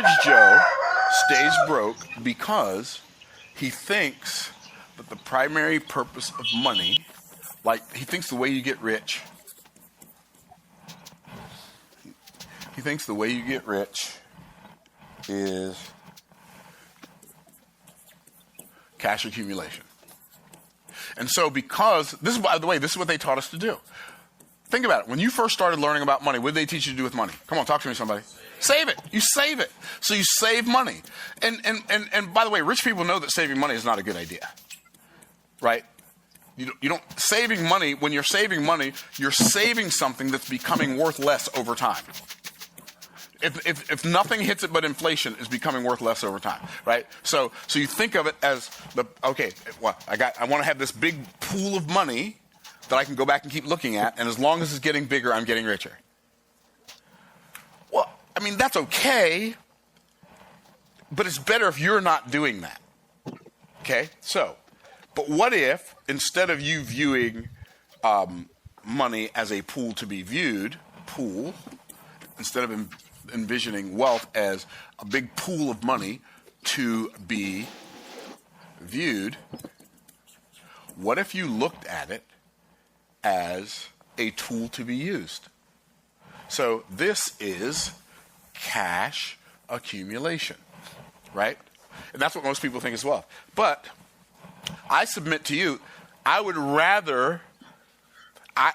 average Joe stays broke because he thinks that the primary purpose of money, like he thinks the way you get rich, is cash accumulation. And so because, this is, by the way, this is what they taught us to do. Think about it. When you first started learning about money, what did they teach you to do with money? Come on, talk to me, somebody. Save it. You save it. So you save money. And by the way, rich people know that saving money is not a good idea. Right? You don't, saving money, when you're saving money, you're saving something that's becoming worth less over time. If nothing hits it but inflation, is becoming worth less over time, right? So you think of it as I want to have this big pool of money that I can go back and keep looking at, and as long as it's getting bigger, I'm getting richer. Well, I mean, that's okay, but it's better if you're not doing that. Okay? So, but what if, instead of you viewing money as a pool to be viewed, instead of envisioning wealth as a big pool of money to be viewed, what if you looked at it as a tool to be used? So this is cash accumulation, right? And that's what most people think is wealth. But I submit to you, I would rather, I'm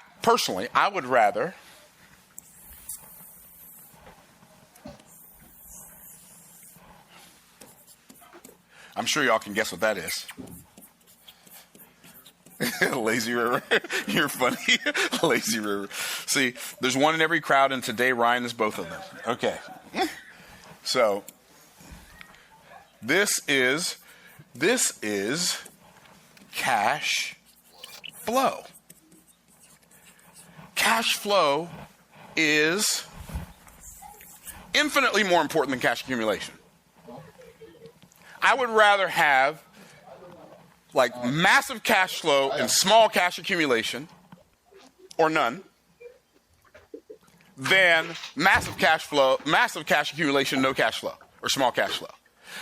sure y'all can guess what that is. Lazy river. You're funny. Lazy river. See, there's one in every crowd, and today Ryan is both of them. Okay. So this is cash flow. Cash flow is infinitely more important than cash accumulation. I would rather have like massive cash flow and small cash accumulation, or none, than massive cash accumulation, no cash flow, or small cash flow.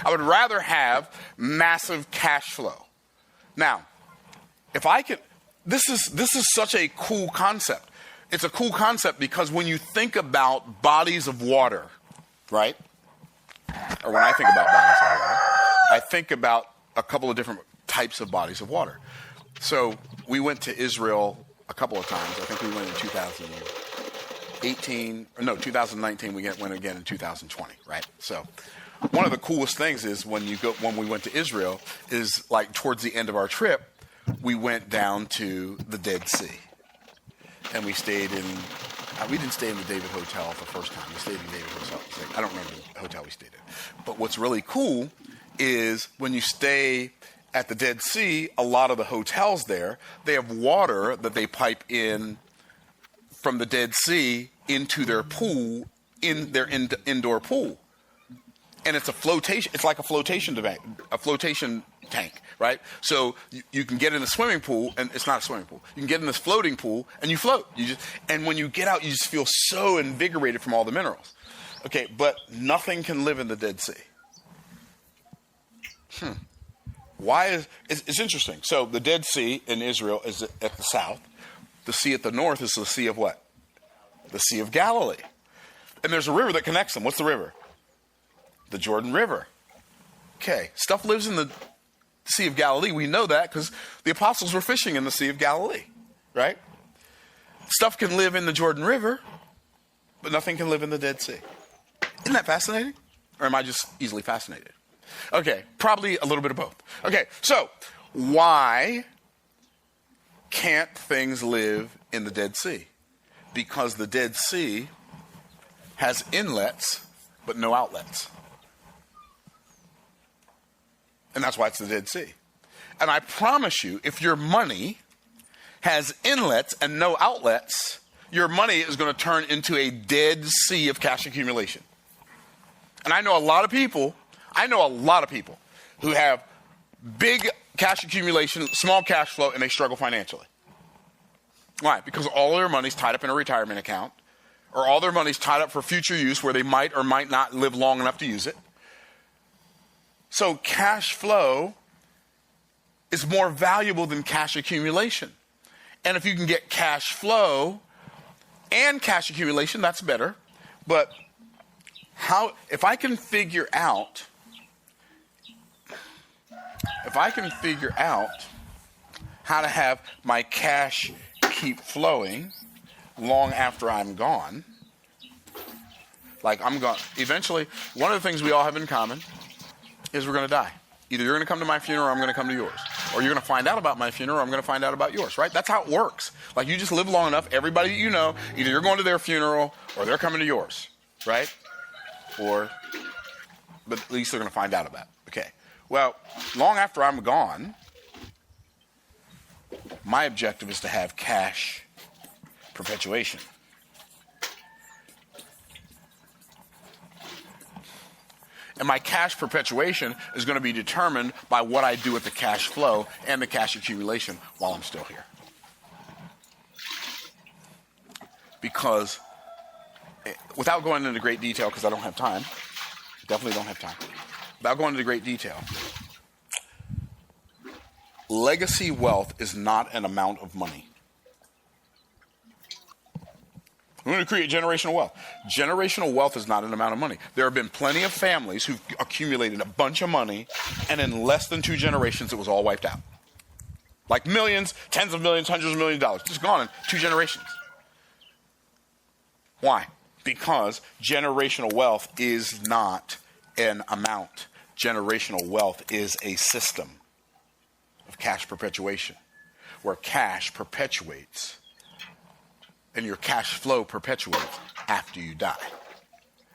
I would rather have massive cash flow. Now, if I could, this is such a cool concept. It's a cool concept because when you think about bodies of water, right? Or when I think about bodies of water, I think about a couple of different types of bodies of water. So we went to Israel a couple of times. I think we went in 2019. We went again in 2020, right? So one of the coolest things is when we went to Israel is like towards the end of our trip, we went down to the Dead Sea. And we stayed in, we didn't stay in the David Hotel the first time. We stayed in David Hotel. I don't remember the hotel we stayed in. But what's really cool is when you stay at the Dead Sea, a lot of the hotels there, they have water that they pipe in from the Dead Sea into their pool, in their indoor pool. And it's like a flotation tank, right? So you can get in a swimming pool, and it's not a swimming pool. You can get in this floating pool, and you float. And when you get out, you just feel so invigorated from all the minerals. Okay, but nothing can live in the Dead Sea. Why it's interesting. So the Dead Sea in Israel is at the south. The sea at the north is the Sea of what? The Sea of Galilee. And there's a river that connects them. What's the river? The Jordan River. Okay, stuff lives in the Sea of Galilee. We know that because the apostles were fishing in the Sea of Galilee, right? Stuff can live in the Jordan River, but nothing can live in the Dead Sea. Isn't that fascinating? Or am I just easily fascinated? Okay, probably a little bit of both. Okay, so why can't things live in the Dead Sea? Because the Dead Sea has inlets, but no outlets. And that's why it's the Dead Sea. And I promise you, if your money has inlets and no outlets, your money is going to turn into a Dead Sea of cash accumulation. And I know a lot of people who have big cash accumulation, small cash flow, and they struggle financially. Why? Because all their money's tied up in a retirement account, or all their money's tied up for future use where they might or might not live long enough to use it. So cash flow is more valuable than cash accumulation. And if you can get cash flow and cash accumulation, that's better. But if I can figure out how to have my cash keep flowing long after I'm gone, like I'm gone. Eventually, one of the things we all have in common is we're going to die. Either you're going to come to my funeral or I'm going to come to yours. Or you're going to find out about my funeral or I'm going to find out about yours, right? That's how it works. Like you just live long enough, everybody that you know, either you're going to their funeral or they're coming to yours, right? But at least they're going to find out about it. Okay. Well, long after I'm gone, my objective is to have cash perpetuation. And my cash perpetuation is going to be determined by what I do with the cash flow and the cash accumulation while I'm still here. Because, without going into great detail, because I don't have time, definitely don't have time, without going into great detail, legacy wealth is not an amount of money. We're going to create generational wealth. Generational wealth is not an amount of money. There have been plenty of families who've accumulated a bunch of money, and in less than 2 generations, it was all wiped out. Like millions, tens of millions, hundreds of millions of dollars. Just gone in 2 generations. Why? Because generational wealth is not an amount. Generational wealth is a system of cash perpetuation, where cash perpetuates and your cash flow perpetuates after you die.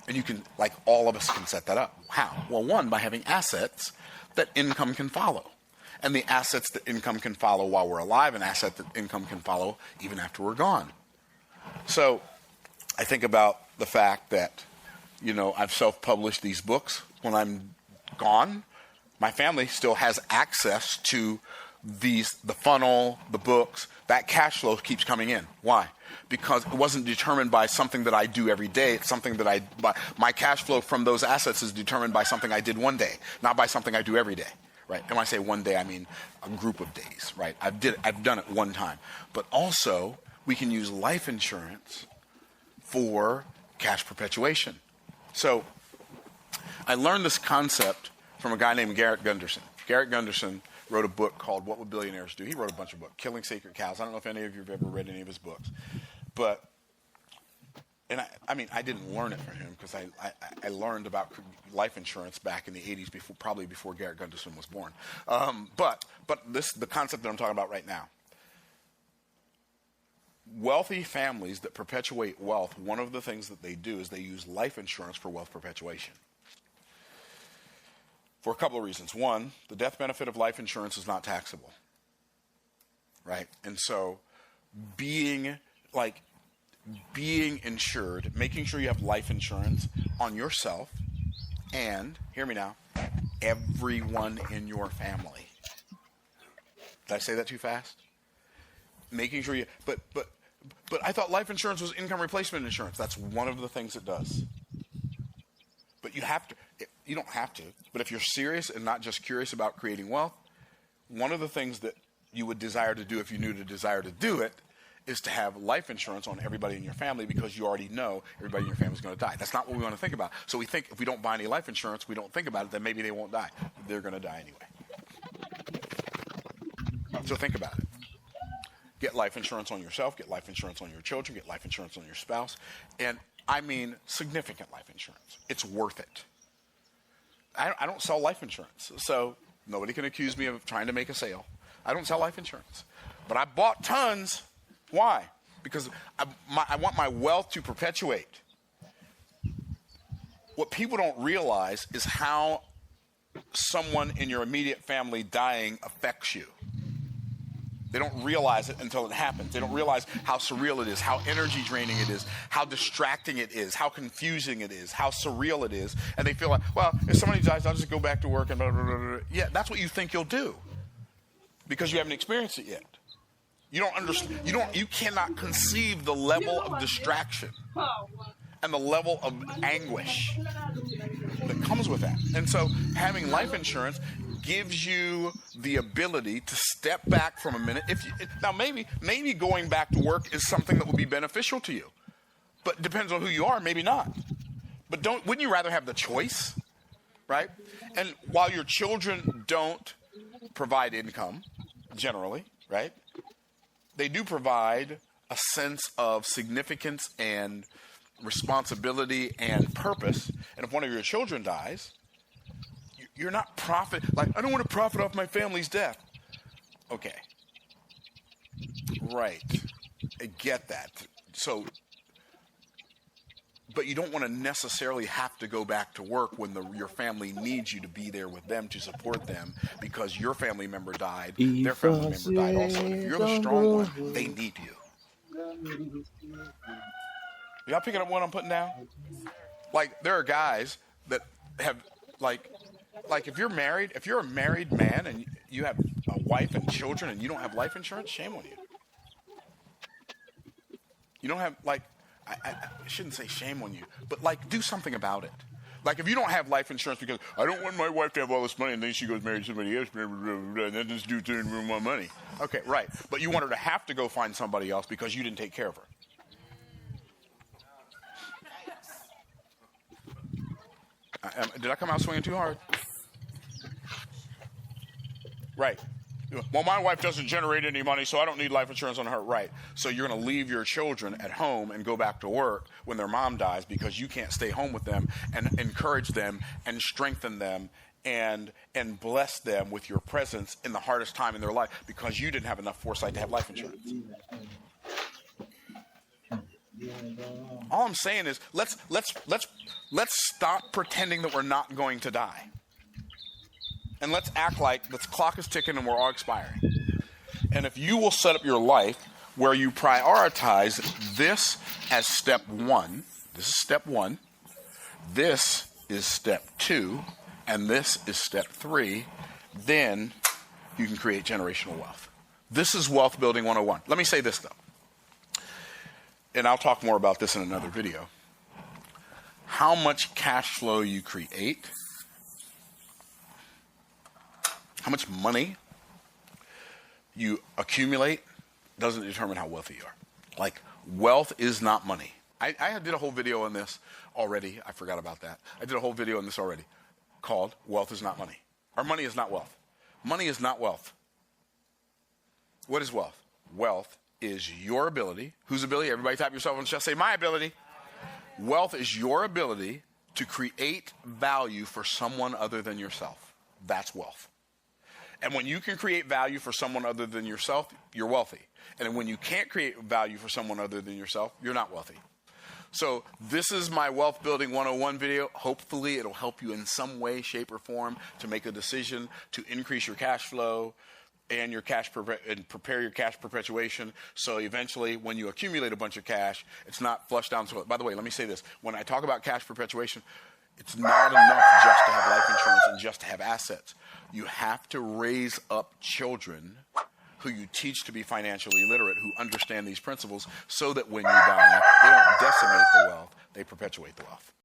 And you can, like all of us can set that up. How? Well, one, by having assets that income can follow. And the assets that income can follow while we're alive, and assets that income can follow even after we're gone. So I think about the fact that, I've self-published these books. When I'm gone, my family still has access to the funnel, the books. That cash flow keeps coming in. Why? Because it wasn't determined by something that I do every day. It's something that my cash flow from those assets is determined by something I did one day, not by something I do every day, right? And when I say one day, I mean a group of days, right? I've done it one time. But also, we can use life insurance for cash perpetuation. So I learned this concept from a guy named Garrett Gunderson. Garrett Gunderson wrote a book called What Would Billionaires Do? He wrote a bunch of books, Killing Sacred Cows. I don't know if any of you have ever read any of his books. But, I didn't learn it from him because I learned about life insurance back in the 80s, probably before Garrett Gunderson was born. But the concept that I'm talking about right now. Wealthy families that perpetuate wealth, one of the things that they do is they use life insurance for wealth perpetuation. For a couple of reasons. One, the death benefit of life insurance is not taxable, right? And so being insured, making sure you have life insurance on yourself and, hear me now, everyone in your family. Did I say that too fast? Making sure but I thought life insurance was income replacement insurance. That's one of the things it does. But you don't have to, but if you're serious and not just curious about creating wealth, one of the things that you would desire to do if you knew to desire to do it is to have life insurance on everybody in your family because you already know everybody in your family is going to die. That's not what we want to think about. So we think if we don't buy any life insurance, we don't think about it, then maybe they won't die. They're going to die anyway. So think about it. Get life insurance on yourself, get life insurance on your children, get life insurance on your spouse, and I mean significant life insurance. It's worth it. I don't sell life insurance, so nobody can accuse me of trying to make a sale. I don't sell life insurance. But I bought tons. Why? Because I want my wealth to perpetuate. What people don't realize is how someone in your immediate family dying affects you. They don't realize it until it happens. They don't realize how surreal it is, how energy draining it is, how distracting it is, how confusing it is, how surreal it is. And they feel like, well, if somebody dies, I'll just go back to work and blah, blah, blah, blah. Yeah, that's what you think you'll do because you haven't experienced it yet. You don't understand. You cannot conceive the level of distraction and the level of anguish that comes with that. And so having life insurance gives you the ability to step back from a minute. Now maybe going back to work is something that would be beneficial to you, but it depends on who you are. Maybe not. But wouldn't you rather have the choice, right? And while your children don't provide income, generally, right, they do provide a sense of significance and responsibility and purpose. And if one of your children dies, you're not I don't want to profit off my family's death. Okay. Right. I get that. So, but you don't want to necessarily have to go back to work when your family needs you to be there with them to support them because your family member died, their family member died also. And if you're the strong one, they need you. Y'all picking up what I'm putting down? Like, there are guys that have, like if you're a married man and you have a wife and children and you don't have life insurance, shame on you. You don't have, I shouldn't say shame on you, but do something about it. If you don't have life insurance because I don't want my wife to have all this money and then she goes marry somebody else and then this dude turns more money. Okay, right. But you want her to have to go find somebody else because you didn't take care of her. Did I come out swinging too hard? Right. Well, my wife doesn't generate any money, so I don't need life insurance on her. Right. So you're going to leave your children at home and go back to work when their mom dies because you can't stay home with them and encourage them and strengthen them and bless them with your presence in the hardest time in their life because you didn't have enough foresight to have life insurance. All I'm saying is let's stop pretending that we're not going to die. And let's act like the clock is ticking and we're all expiring. And if you will set up your life where you prioritize this as step one, this is step one, this is step two, and this is step three, then you can create generational wealth. This is Wealth Building 101. Let me say this, though. And I'll talk more about this in another video. How much cash flow you create, how much money you accumulate doesn't determine how wealthy you are. Wealth is not money. I did a whole video on this already. I forgot about that. I did a whole video on this already called Wealth is Not Money. Or Money is Not Wealth. Money is not wealth. What is wealth? Wealth is your ability. Whose ability? Everybody tap yourself on the chest. Say, my ability. Wealth is your ability to create value for someone other than yourself. That's wealth. And when you can create value for someone other than yourself, you're wealthy. And when you can't create value for someone other than yourself, you're not wealthy. So this is my Wealth Building 101 video. Hopefully it'll help you in some way, shape, or form to make a decision to increase your cash flow and your and prepare your cash perpetuation. So eventually when you accumulate a bunch of cash, it's not flushed down. So, by the way, let me say this. When I talk about cash perpetuation, it's not enough just to have life insurance and just to have assets. You have to raise up children who you teach to be financially literate, who understand these principles, so that when you die, they don't decimate the wealth, they perpetuate the wealth.